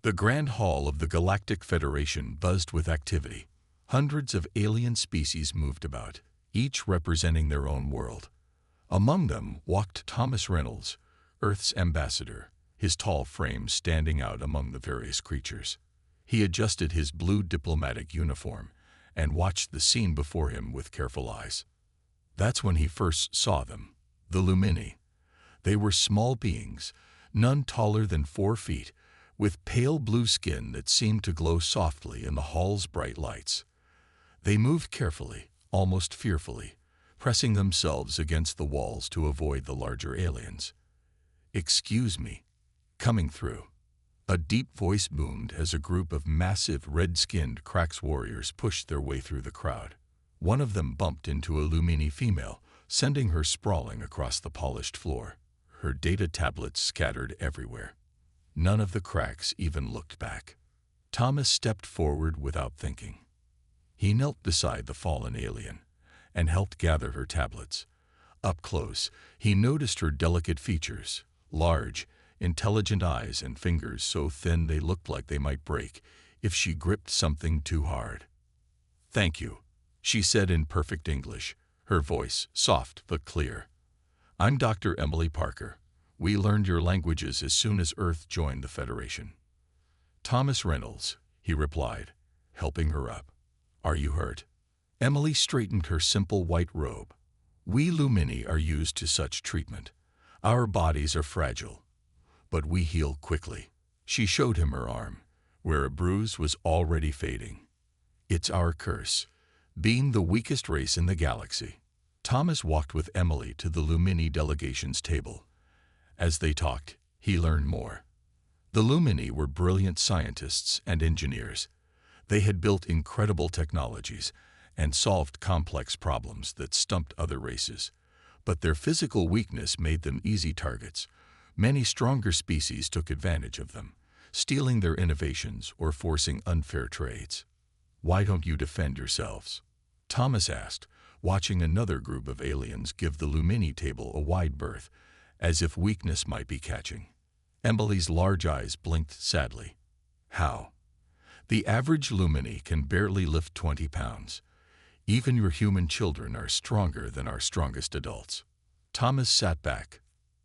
The Grand Hall of the Galactic Federation buzzed with activity. Hundreds of alien species moved about, each representing their own world. Among them walked Thomas Reynolds, Earth's ambassador, his tall frame standing out among the various creatures. He adjusted his blue diplomatic uniform and watched the scene before him with careful eyes. That's when he first saw them, the Lumini. They were small beings, none taller than 4 feet, with pale blue skin that seemed to glow softly in the hall's bright lights. They moved carefully, almost fearfully, pressing themselves against the walls to avoid the larger aliens. "Excuse me." Coming through. A deep voice boomed as a group of massive red-skinned Krax warriors pushed their way through the crowd. One of them bumped into a Lumini female, sending her sprawling across the polished floor. Her data tablets scattered everywhere. None of the Krax even looked back. Thomas stepped forward without thinking. He knelt beside the fallen alien and helped gather her tablets. Up close, he noticed her delicate features, large, intelligent eyes and fingers so thin they looked like they might break if she gripped something too hard. "Thank you," she said in perfect English, her voice soft but clear. "I'm Dr. Emily Parker. We learned your languages as soon as Earth joined the Federation." "Thomas Reynolds," he replied, helping her up. "Are you hurt?" Emily straightened her simple white robe. "We Lumini are used to such treatment. Our bodies are fragile, but we heal quickly." She showed him her arm, where a bruise was already fading. "It's our curse, being the weakest race in the galaxy." Thomas walked with Emily to the Lumini delegation's table. As they talked, he learned more. The Lumini were brilliant scientists and engineers. They had built incredible technologies and solved complex problems that stumped other races. But their physical weakness made them easy targets. Many stronger species took advantage of them, stealing their innovations or forcing unfair trades. "Why don't you defend yourselves?" Thomas asked, watching another group of aliens give the Lumini table a wide berth, as if weakness might be catching. Emily's large eyes blinked sadly. "How? The average Lumini can barely lift 20 pounds. Even your human children are stronger than our strongest adults." Thomas sat back,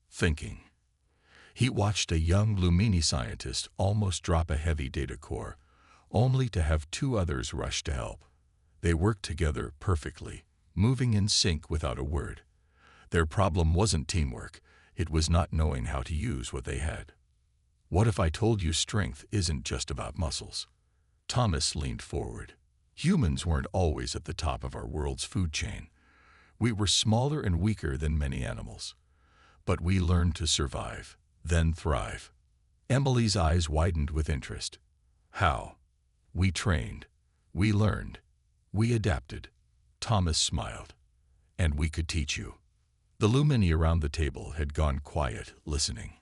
thinking. He watched a young Lumini scientist almost drop a heavy data core, only to have 2 others rush to help. They worked together perfectly, moving in sync without a word. Their problem wasn't teamwork, it was not knowing how to use what they had. "What if I told you strength isn't just about muscles?" Thomas leaned forward. "Humans weren't always at the top of our world's food chain. We were smaller and weaker than many animals. But we learned to survive, then thrive." Emily's eyes widened with interest. "How?" "We trained. We learned. We adapted." Thomas smiled. "And we could teach you." The Lumini around the table had gone quiet, listening.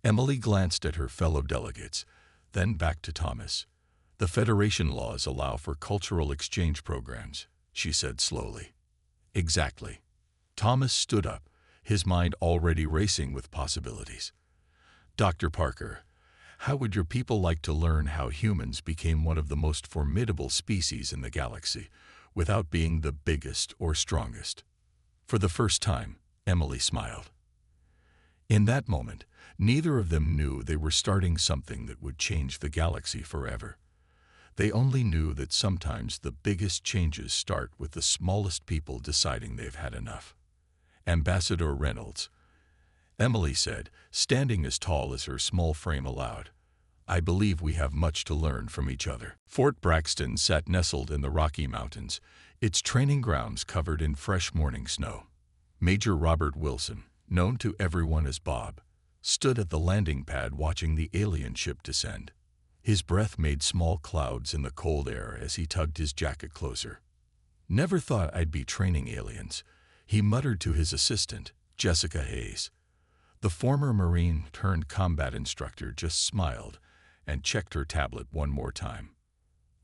Emily glanced at her fellow delegates, then back to Thomas. "The Federation laws allow for cultural exchange programs," she said slowly. "Exactly." Thomas stood up, his mind already racing with possibilities. "Dr. Parker, how would your people like to learn how humans became one of the most formidable species in the galaxy, without being the biggest or strongest?" For the first time, Emily smiled. In that moment, neither of them knew they were starting something that would change the galaxy forever. They only knew that sometimes the biggest changes start with the smallest people deciding they've had enough. "Ambassador Reynolds," Emily said, standing as tall as her small frame allowed, "I believe we have much to learn from each other." Fort Braxton sat nestled in the Rocky Mountains, its training grounds covered in fresh morning snow. Major Robert Wilson, known to everyone as Bob, stood at the landing pad watching the alien ship descend. His breath made small clouds in the cold air as he tugged his jacket closer. "Never thought I'd be training aliens," he muttered to his assistant, Jessica Hayes. The former Marine-turned-combat instructor just smiled and checked her tablet one more time.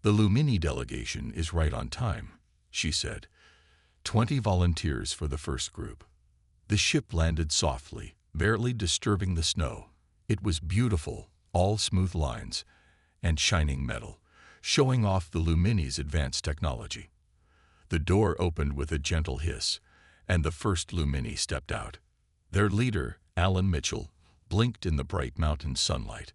"The Lumini delegation is right on time," she said. 20 volunteers for the first group." The ship landed softly, barely disturbing the snow. It was beautiful, all smooth lines and shining metal, showing off the Lumini's advanced technology. The door opened with a gentle hiss, and the first Lumini stepped out. Their leader, Alan Mitchell, blinked in the bright mountain sunlight.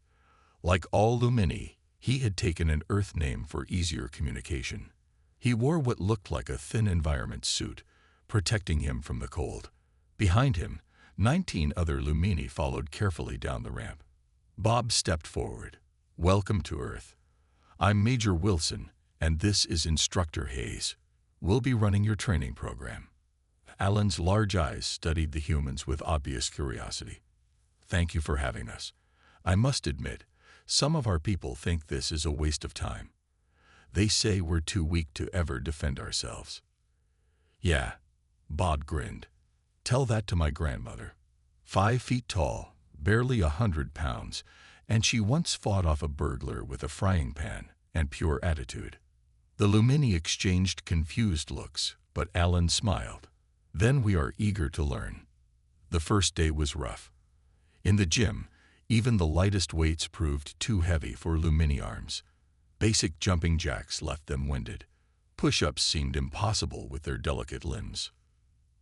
Like all Lumini, he had taken an Earth name for easier communication. He wore what looked like a thin environment suit, protecting him from the cold. Behind him, 19 other Lumini followed carefully down the ramp. Bob stepped forward. "Welcome to Earth. I'm Major Wilson, and this is Instructor Hayes. We'll be running your training program." Alan's large eyes studied the humans with obvious curiosity. "Thank you for having us. I must admit, some of our people think this is a waste of time. They say we're too weak to ever defend ourselves." "Yeah," Bob grinned. "Tell that to my grandmother. 5 feet tall, barely 100 pounds, and she once fought off a burglar with a frying pan and pure attitude." The Lumini exchanged confused looks, but Alan smiled. "Then we are eager to learn." The first day was rough. In the gym, even the lightest weights proved too heavy for Lumini arms. Basic jumping jacks left them winded. Push-ups seemed impossible with their delicate limbs.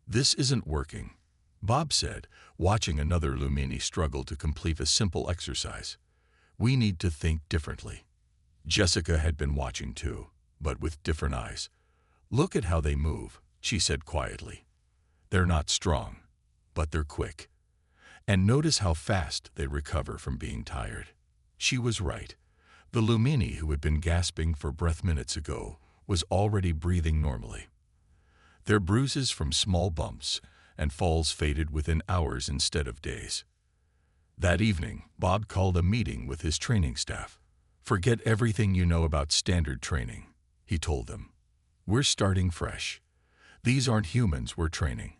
"This isn't working," Bob said, watching another Lumini struggle to complete a simple exercise. "We need to think differently." Jessica had been watching too, but with different eyes. "Look at how they move," she said quietly. "They're not strong, but they're quick. And notice how fast they recover from being tired." She was right. The Lumini who had been gasping for breath minutes ago was already breathing normally. Their bruises from small bumps and falls faded within hours instead of days. That evening, Bob called a meeting with his training staff. "Forget everything you know about standard training," he told them. "We're starting fresh. These aren't humans we're training.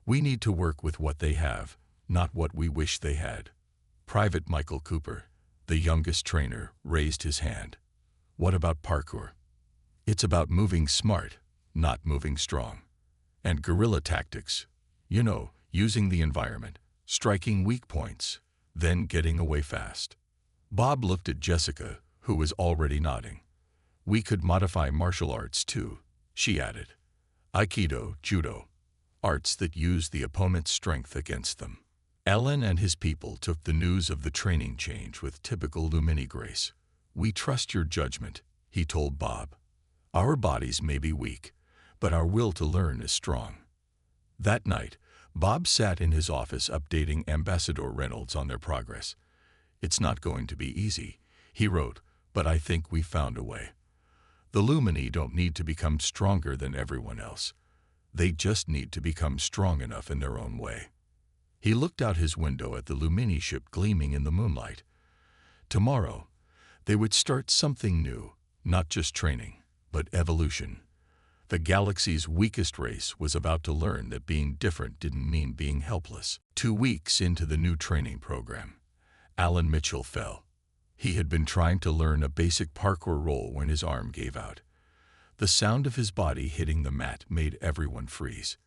We need to work with what they have, not what we wish they had." Private Michael Cooper, the youngest trainer, raised his hand. "What about parkour?" "It's about moving smart, not moving strong. And guerrilla tactics. You know, using the environment, striking weak points, then getting away fast." Bob looked at Jessica, who was already nodding. "We could modify martial arts too," she added. "Aikido, judo, arts that use the opponent's strength against them." Alan and his people took the news of the training change with typical Lumini grace. "We trust your judgment," he told Bob. "Our bodies may be weak, but our will to learn is strong." That night, Bob sat in his office updating Ambassador Reynolds on their progress. "It's not going to be easy," he wrote, "but I think we found a way. The Lumini don't need to become stronger than everyone else. They just need to become strong enough in their own way." He looked out his window at the Lumini ship gleaming in the moonlight. Tomorrow, they would start something new, not just training, but evolution. The galaxy's weakest race was about to learn that being different didn't mean being helpless. 2 weeks into the new training program, Alan Mitchell fell. He had been trying to learn a basic parkour roll when his arm gave out. The sound of his body hitting the mat made everyone freeze.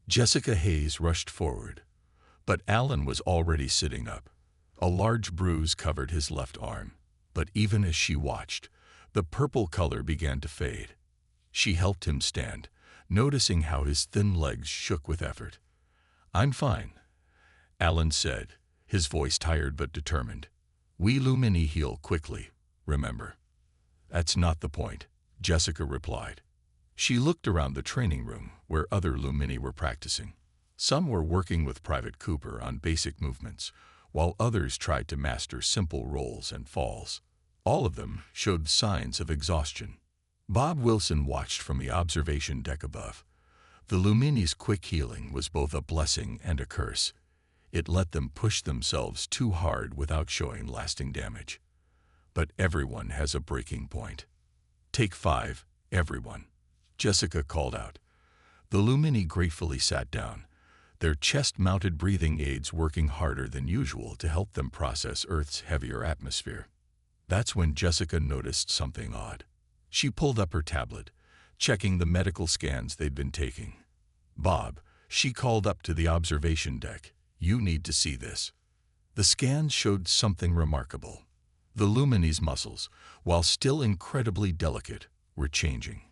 Jessica Hayes rushed forward, but Alan was already sitting up. A large bruise covered his left arm, but even as she watched, the purple color began to fade. She helped him stand, noticing how his thin legs shook with effort. "I'm fine," Alan said, his voice tired but determined. "We Lumini heal quickly, remember." "That's not the point," Jessica replied. She looked around the training room where other Lumini were practicing. Some were working with Private Cooper on basic movements, while others tried to master simple rolls and falls. All of them showed signs of exhaustion. Bob Wilson watched from the observation deck above. The Lumini's quick healing was both a blessing and a curse. It let them push themselves too hard without showing lasting damage. But everyone has a breaking point. "Take 5, everyone," Jessica called out. The Lumini gratefully sat down, their chest-mounted breathing aids working harder than usual to help them process Earth's heavier atmosphere. That's when Jessica noticed something odd. She pulled up her tablet, checking the medical scans they'd been taking. "Bob," she called up to the observation deck, "you need to see this." The scans showed something remarkable. The Lumini's muscles, while still incredibly delicate, were changing.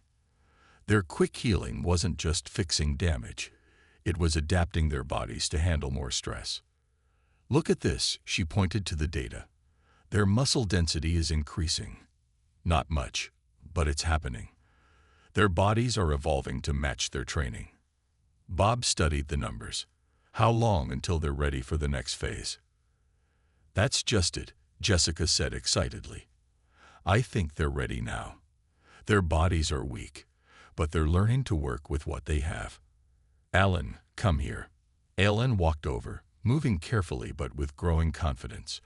Their quick healing wasn't just fixing damage. It was adapting their bodies to handle more stress. "Look at this," she pointed to the data. "Their muscle density is increasing. Not much, but it's happening. Their bodies are evolving to match their training." Bob studied the numbers. "How long until they're ready for the next phase?" "That's just it," Jessica said excitedly. "I think they're ready now. Their bodies are weak, but they're learning to work with what they have." "Alan, come here." Alan walked over, moving carefully but with growing confidence.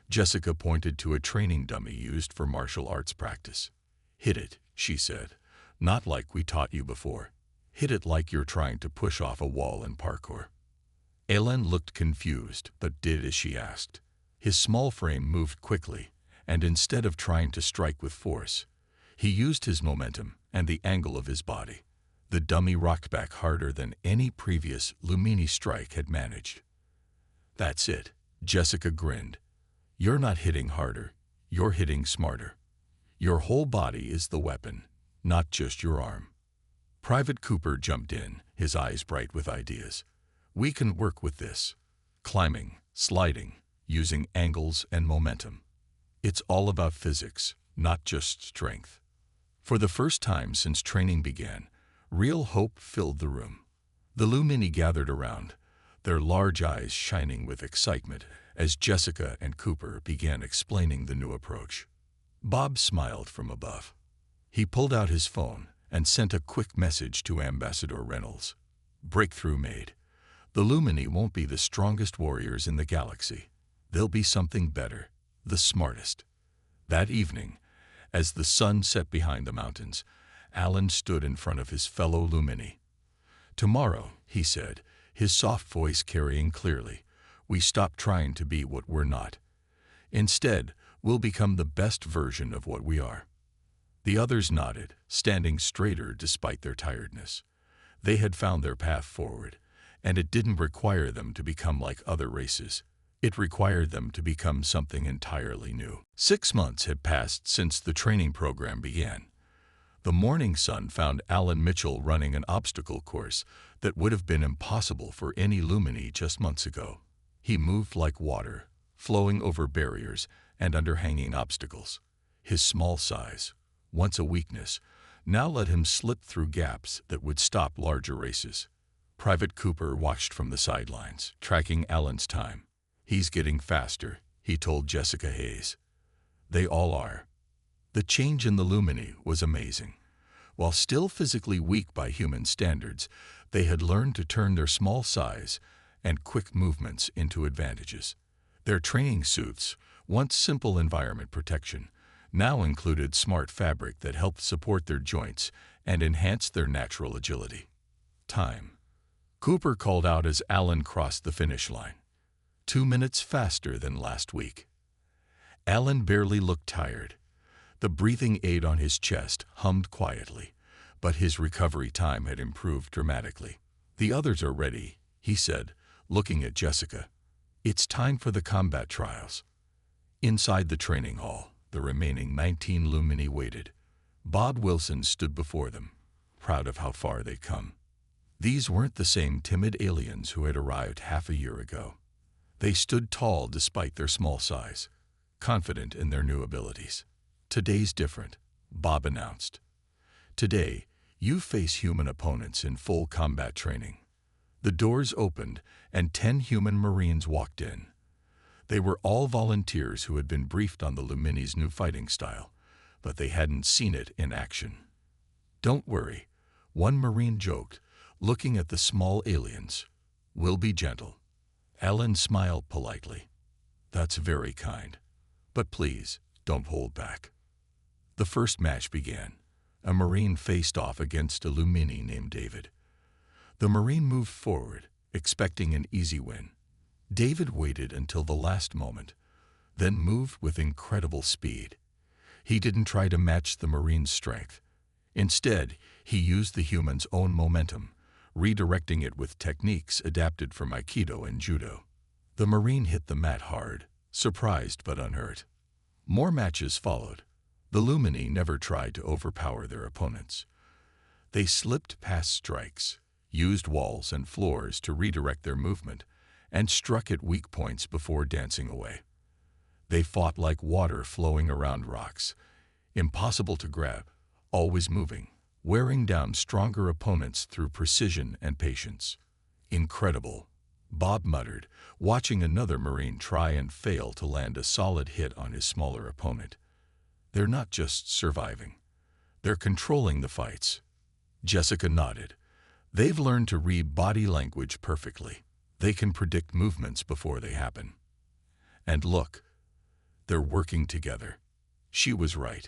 Jessica pointed to a training dummy used for martial arts practice. "Hit it," she said. "Not like we taught you before. Hit it like you're trying to push off a wall in parkour." Alan looked confused, but did as she asked. His small frame moved quickly, and instead of trying to strike with force, he used his momentum and the angle of his body. The dummy rocked back harder than any previous Lumini strike had managed. "That's it," Jessica grinned. "You're not hitting harder, you're hitting smarter. Your whole body is the weapon, not just your arm." Private Cooper jumped in, his eyes bright with ideas. "We can work with this. Climbing, sliding, using angles and momentum. It's all about physics, not just strength." For the first time since training began, real hope filled the room. The Lumini gathered around, their large eyes shining with excitement as Jessica and Cooper began explaining the new approach. Bob smiled from above. He pulled out his phone and sent a quick message to Ambassador Reynolds. "Breakthrough made. The Lumini won't be the strongest warriors in the galaxy. They'll be something better, the smartest." That evening, as the sun set behind the mountains, Alan stood in front of his fellow Lumini. "Tomorrow," he said, his soft voice carrying clearly, "we stop trying to be what we're not. Instead, we'll become the best version of what we are." The others nodded, standing straighter despite their tiredness. They had found their path forward, and it didn't require them to become like other races. It required them to become something entirely new. 6 months had passed since the training program began. The morning sun found Alan Mitchell running an obstacle course that would have been impossible for any Lumini just months ago. He moved like water, flowing over barriers and under hanging obstacles. His small size, once a weakness, now let him slip through gaps that would stop larger races. Private Cooper watched from the sidelines, tracking Alan's time. "He's getting faster," he told Jessica Hayes. "They all are." The change in the Lumini was amazing. While still physically weak by human standards, they had learned to turn their small size and quick movements into advantages. Their training suits, once simple environment protection, now included smart fabric that helped support their joints and enhance their natural agility. "Time," Cooper called out as Alan crossed the finish line. 2 minutes faster than last week. Alan barely looked tired. The breathing aid on his chest hummed quietly, but his recovery time had improved dramatically. "The others are ready," he said, looking at Jessica. "It's time for the combat trials." Inside the training hall, the remaining 19 Lumini waited. Bob Wilson stood before them, proud of how far they'd come. These weren't the same timid aliens who had arrived half a year ago. They stood tall despite their small size, confident in their new abilities. "Today's different," Bob announced. "Today, you face human opponents in full combat training." The doors opened, and 10 human Marines walked in. They were all volunteers who had been briefed on the Lumini's new fighting style, but they hadn't seen it in action. "Don't worry," one Marine joked, looking at the small aliens. "We'll be gentle." Alan smiled politely. "That's very kind. But please, don't hold back." The first match began. A Marine faced off against a Lumini named David. The Marine moved forward, expecting an easy win. David waited until the last moment, then moved with incredible speed. He didn't try to match the Marine's strength. Instead, he used the human's own momentum, redirecting it with techniques adapted from Aikido and Judo. The Marine hit the mat hard, surprised but unhurt. More matches followed. The Lumini never tried to overpower their opponents. They slipped past strikes, used walls and floors to redirect their movement, and struck at weak points before dancing away. They fought like water flowing around rocks, impossible to grab, always moving, wearing down stronger opponents through precision and patience. Incredible, Bob muttered, watching another Marine try and fail to land a solid hit on his smaller opponent. They're not just surviving. They're controlling the fights. Jessica nodded. They've learned to read body language perfectly. They can predict movements before they happen. And look, they're working together. She was right.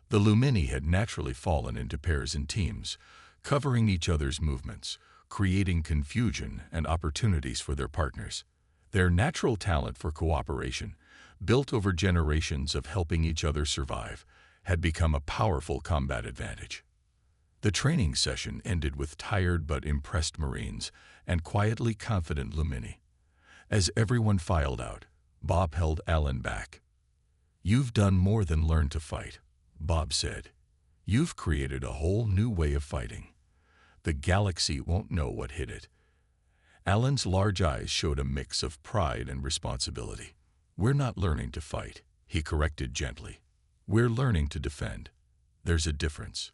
The Lumini had naturally fallen into pairs and teams, covering each other's movements, creating confusion and opportunities for their partners. Their natural talent for cooperation, built over generations of helping each other survive, had become a powerful combat advantage. The training session ended with tired but impressed Marines and quietly confident Lumini. As everyone filed out, Bob held Alan back. "You've done more than learn to fight," Bob said. "You've created a whole new way of fighting. The galaxy won't know what hit it." Alan's large eyes showed a mix of pride and responsibility. "We're not learning to fight," he corrected gently. "We're learning to defend. There's a difference."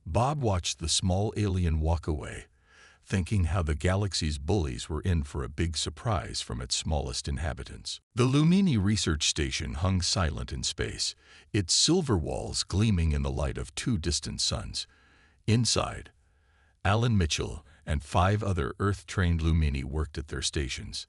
Bob watched the small alien walk away, thinking how the galaxy's bullies were in for a big surprise from its smallest inhabitants. The Lumini research station hung silent in space, its silver walls gleaming in the light of 2 distant suns. Inside, Alan Mitchell and 5 other Earth-trained Lumini worked at their stations.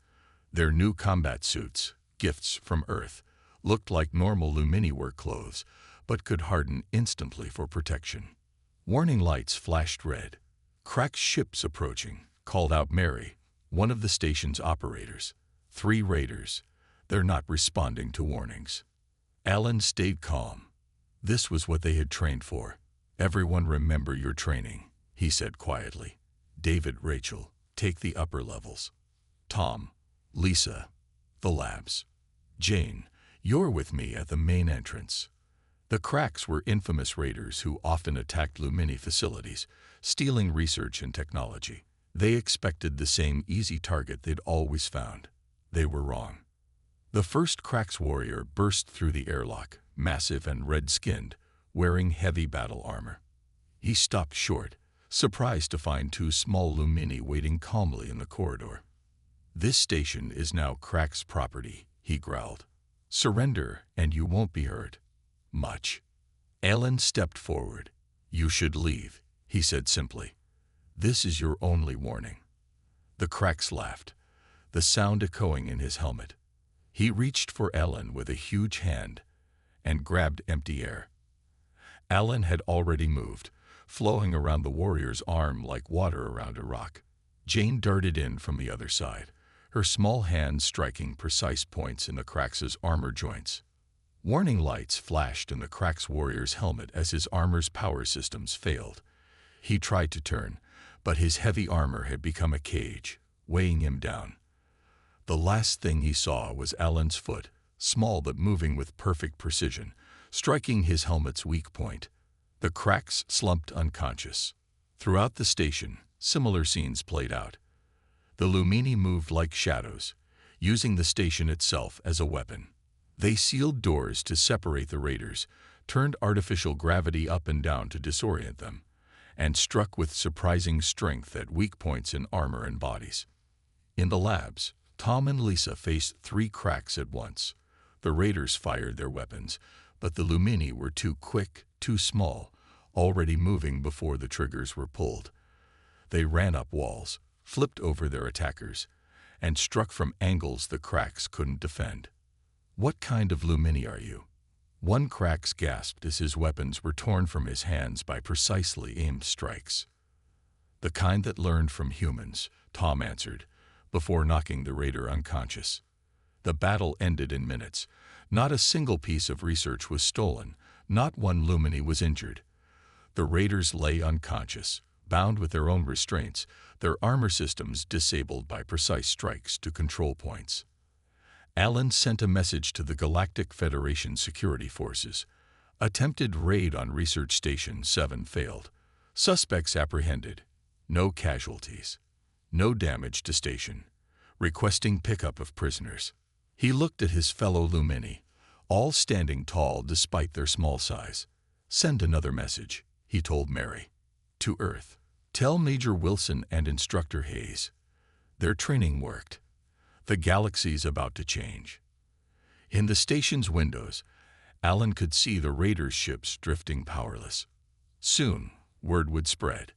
Their new combat suits, gifts from Earth, looked like normal Lumini work clothes, but could harden instantly for protection. Warning lights flashed red. "Crack's ship's approaching," called out Mary, one of the station's operators. 3 raiders. They're not responding to warnings. Alan stayed calm. This was what they had trained for. "Everyone remember your training," he said quietly. "David, Rachel, take the upper levels. Tom, Lisa, the labs. Jane, you're with me at the main entrance." The Cracks were infamous raiders who often attacked Lumini facilities, stealing research and technology. They expected the same easy target they'd always found. They were wrong. The first Cracks warrior burst through the airlock, massive and red-skinned, wearing heavy battle armor. He stopped short, surprised to find 2 small Lumini waiting calmly in the corridor. "This station is now Cracks property," he growled. "Surrender and you won't be hurt. Much." Alan stepped forward. "You should leave," he said simply. "This is your only warning." The Cracks laughed, the sound echoing in his helmet. He reached for Alan with a huge hand and grabbed empty air. Alan had already moved, flowing around the warrior's arm like water around a rock. Jane darted in from the other side, her small hand striking precise points in the Cracks' armor joints. Warning lights flashed in the Cracks warrior's helmet as his armor's power systems failed. He tried to turn, but his heavy armor had become a cage, weighing him down. The last thing he saw was Alan's foot, small but moving with perfect precision, striking his helmet's weak point. The Cracks slumped unconscious. Throughout the station, similar scenes played out. The Lumini moved like shadows, using the station itself as a weapon. They sealed doors to separate the raiders, turned artificial gravity up and down to disorient them, and struck with surprising strength at weak points in armor and bodies. In the labs, Tom and Lisa faced 3 Cracks at once. The raiders fired their weapons, but the Lumini were too quick, too small, already moving before the triggers were pulled. They ran up walls, flipped over their attackers, and struck from angles the Cracks couldn't defend. "What kind of Lumini are you?" One Cracks gasped as his weapons were torn from his hands by precisely aimed strikes. "The kind that learned from humans," Tom answered, before knocking the raider unconscious. The battle ended in minutes. Not a single piece of research was stolen, not one Lumini was injured. The raiders lay unconscious, bound with their own restraints, their armor systems disabled by precise strikes to control points. Alan sent a message to the Galactic Federation security forces. Attempted raid on Research Station 7 failed. Suspects apprehended. No casualties. No damage to station. Requesting pickup of prisoners. He looked at his fellow Lumini, all standing tall despite their small size. Send another message, he told Mary. To Earth. Tell Major Wilson and Instructor Hayes. Their training worked. The galaxy's about to change. In the station's windows, Alan could see the raiders' ships drifting powerless. Soon, word would spread.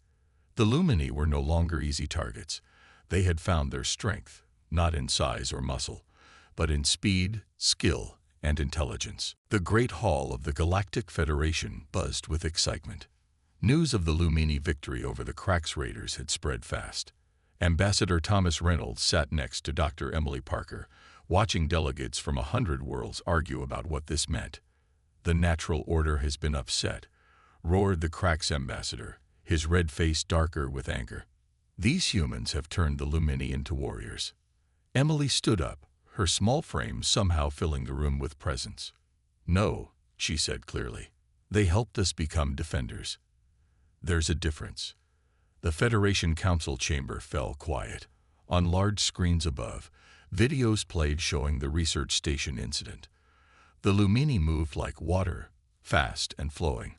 The Lumini were no longer easy targets. They had found their strength, not in size or muscle, but in speed, skill, and intelligence. The Great Hall of the Galactic Federation buzzed with excitement. News of the Lumini victory over the Krax raiders had spread fast. Ambassador Thomas Reynolds sat next to Dr. Emily Parker, watching delegates from 100 worlds argue about what this meant. The natural order has been upset, roared the Krax ambassador, his red face darker with anger. These humans have turned the Lumini into warriors. Emily stood up, her small frame somehow filling the room with presence. No, she said clearly. They helped us become defenders. There's a difference. The Federation Council chamber fell quiet. On large screens above, videos played showing the research station incident. The Lumini moved like water, fast and flowing,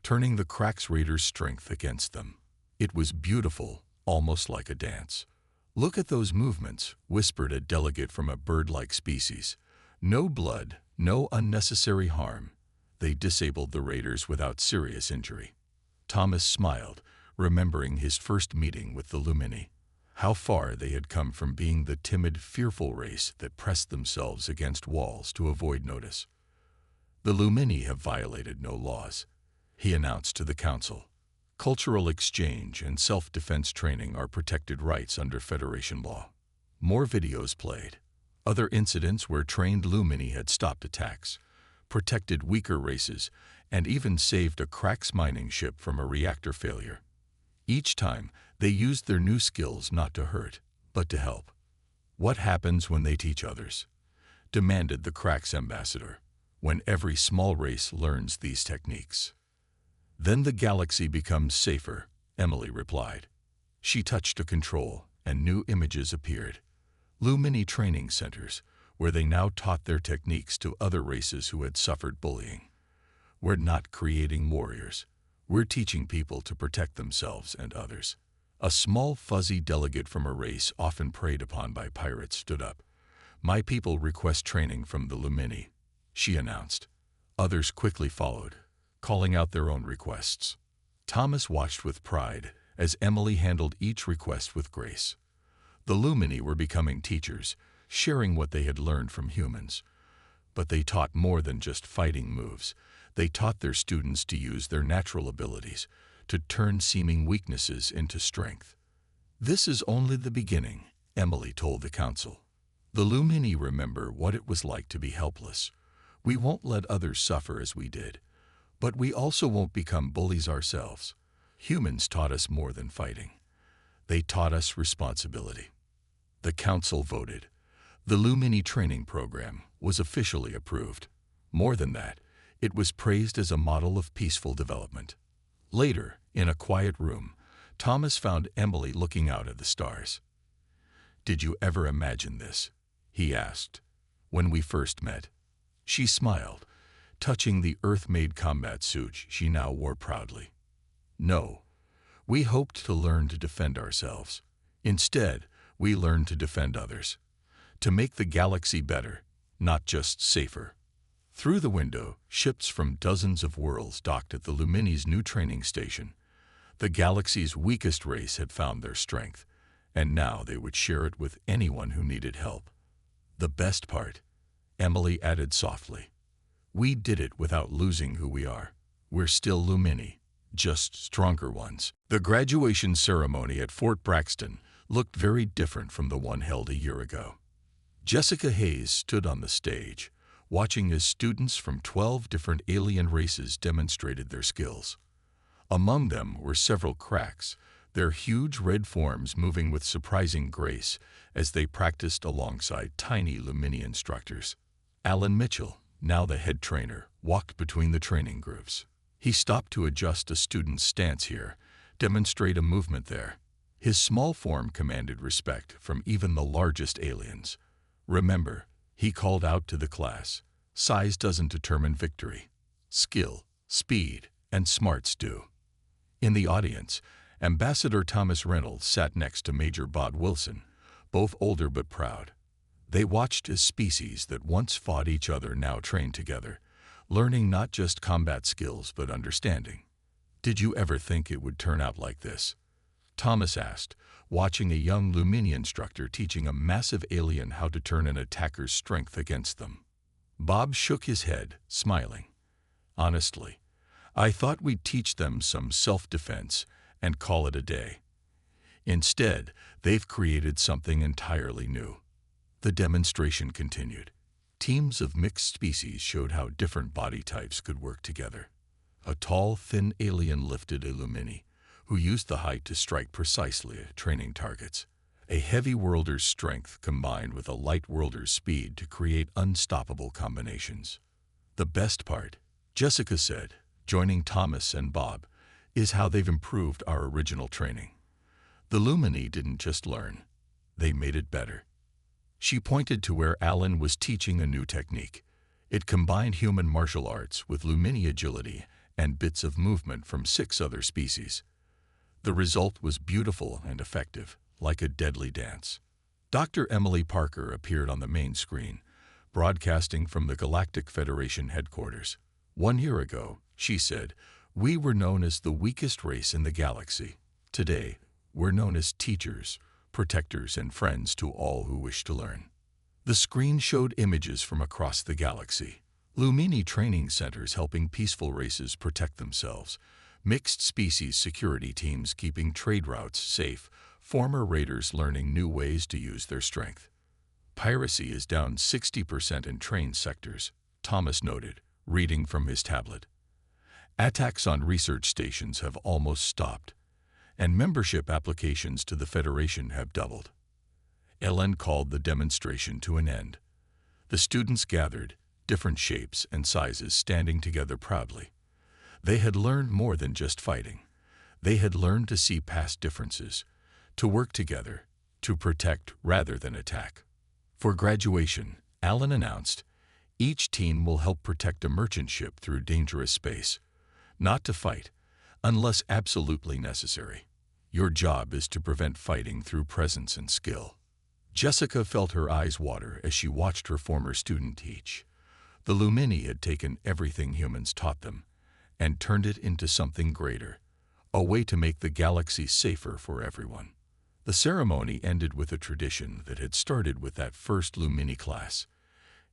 turning the Krax raiders' strength against them. It was beautiful, almost like a dance. Look at those movements, whispered a delegate from a bird-like species. No blood, no unnecessary harm. They disabled the raiders without serious injury. Thomas smiled, remembering his first meeting with the Lumini. How far they had come from being the timid, fearful race that pressed themselves against walls to avoid notice. The Lumini have violated no laws, he announced to the council. Cultural exchange and self-defense training are protected rights under Federation law. More videos played. Other incidents where trained Lumini had stopped attacks, protected weaker races, and even saved a Krax mining ship from a reactor failure. Each time, they used their new skills not to hurt, but to help. What happens when they teach others? Demanded the Krax ambassador. When every small race learns these techniques. Then the galaxy becomes safer, Emily replied. She touched a control, and new images appeared. Lumini training centers, where they now taught their techniques to other races who had suffered bullying. We're not creating warriors. We're teaching people to protect themselves and others. A small, fuzzy delegate from a race often preyed upon by pirates stood up. My people request training from the Lumini, she announced. Others quickly followed, calling out their own requests. Thomas watched with pride as Emily handled each request with grace. The Lumini were becoming teachers, sharing what they had learned from humans. But they taught more than just fighting moves. They taught their students to use their natural abilities, to turn seeming weaknesses into strength. This is only the beginning, Emily told the council. The Lumini remember what it was like to be helpless. We won't let others suffer as we did. But we also won't become bullies ourselves. Humans taught us more than fighting. They taught us responsibility. The council voted. The Lumini training program was officially approved. More than that, it was praised as a model of peaceful development. Later, in a quiet room, Thomas found Emily looking out at the stars. Did you ever imagine this? He asked. When we first met. She smiled, touching the Earth-made combat suit she now wore proudly. No, we hoped to learn to defend ourselves. Instead, we learned to defend others. To make the galaxy better, not just safer. Through the window, ships from dozens of worlds docked at the Lumini's new training station. The galaxy's weakest race had found their strength, and now they would share it with anyone who needed help. The best part, Emily added softly, we did it without losing who we are. We're still Lumini, just stronger ones. The graduation ceremony at Fort Braxton looked very different from the one held a year ago. Jessica Hayes stood on the stage, watching as students from 12 different alien races demonstrated their skills. Among them were several Krax, their huge red forms moving with surprising grace as they practiced alongside tiny Lumini instructors. Alan Mitchell, now the head trainer, walked between the training groups. He stopped to adjust a student's stance here, demonstrate a movement there. His small form commanded respect from even the largest aliens. Remember, he called out to the class, size doesn't determine victory. Skill, speed, and smarts do. In the audience, Ambassador Thomas Reynolds sat next to Major Bob Wilson, both older but proud. They watched as species that once fought each other now trained together, learning not just combat skills but understanding. "Did you ever think it would turn out like this?" Thomas asked, watching a young Lumini instructor teaching a massive alien how to turn an attacker's strength against them. Bob shook his head, smiling. "Honestly, I thought we'd teach them some self-defense and call it a day. Instead, they've created something entirely new." The demonstration continued. Teams of mixed species showed how different body types could work together. A tall, thin alien lifted a Lumini, who used the height to strike precisely at training targets. A heavy worlder's strength combined with a light worlder's speed to create unstoppable combinations. "The best part," Jessica said, joining Thomas and Bob, "is how they've improved our original training. The Lumini didn't just learn, they made it better." She pointed to where Alan was teaching a new technique. It combined human martial arts with Lumini agility and bits of movement from 6 other species. The result was beautiful and effective, like a deadly dance. Dr. Emily Parker appeared on the main screen, broadcasting from the Galactic Federation headquarters. "1 year ago," she said, "we were known as the weakest race in the galaxy. Today, we're known as teachers, protectors, and friends to all who wish to learn." The screen showed images from across the galaxy. Lumini training centers helping peaceful races protect themselves, mixed species security teams keeping trade routes safe, former raiders learning new ways to use their strength. "Piracy is down 60% in trained sectors," Thomas noted, reading from his tablet. "Attacks on research stations have almost stopped, and membership applications to the Federation have doubled." Ellen called the demonstration to an end. The students gathered, different shapes and sizes standing together proudly. They had learned more than just fighting. They had learned to see past differences, to work together, to protect rather than attack. For graduation, Alan announced, "Each team will help protect a merchant ship through dangerous space. Not to fight, unless absolutely necessary. Your job is to prevent fighting through presence and skill." Jessica felt her eyes water as she watched her former student teach. The Lumini had taken everything humans taught them and turned it into something greater, a way to make the galaxy safer for everyone. The ceremony ended with a tradition that had started with that first Lumini class.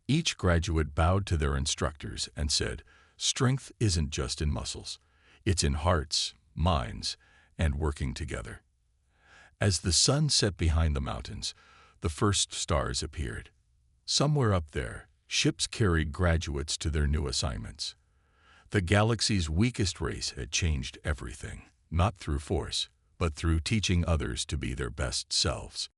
Each graduate bowed to their instructors and said, "Strength isn't just in muscles. It's in hearts, minds, and working together." As the sun set behind the mountains, the first stars appeared. Somewhere up there, ships carried graduates to their new assignments. The galaxy's weakest race had changed everything, not through force, but through teaching others to be their best selves.